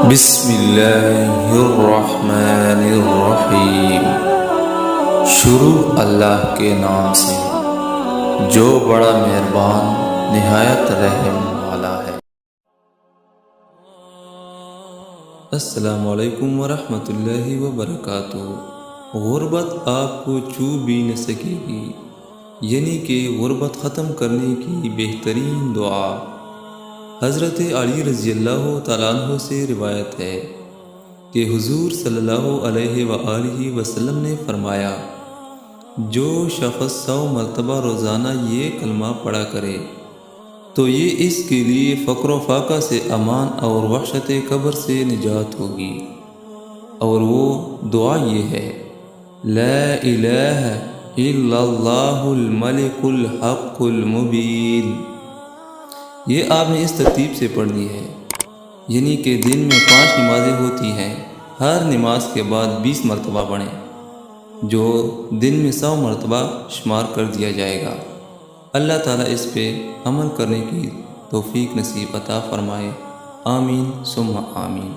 بسم اللہ الرحمن الرحیم۔ شروع اللہ کے نام سے جو بڑا مہربان نہایت رحم والا ہے۔ السلام علیکم ورحمۃ اللہ وبرکاتہ۔ غربت آپ کو چھو بھی نہ سکے گی، یعنی کہ غربت ختم کرنے کی بہترین دعا حضرت علی رضی اللہ تعالیٰ عنہ سے روایت ہے کہ حضور صلی اللہ علیہ وآلہ وسلم نے فرمایا، جو شخص 100 مرتبہ روزانہ یہ کلمہ پڑھا کرے تو یہ اس کے لیے فقر و فاقہ سے امان اور وحشت قبر سے نجات ہوگی۔ اور وہ دعا یہ ہے، لا الہ الا اللہ الملک الحق المبین۔ یہ آپ نے اس ترتیب سے پڑھنی ہے، یعنی کہ دن میں 5 نمازیں ہوتی ہیں، ہر نماز کے بعد 20 مرتبہ پڑھیں، جو دن میں 100 مرتبہ شمار کر دیا جائے گا۔ اللہ تعالیٰ اس پہ عمل کرنے کی توفیق نصیب عطا فرمائے، آمین ثم آمین۔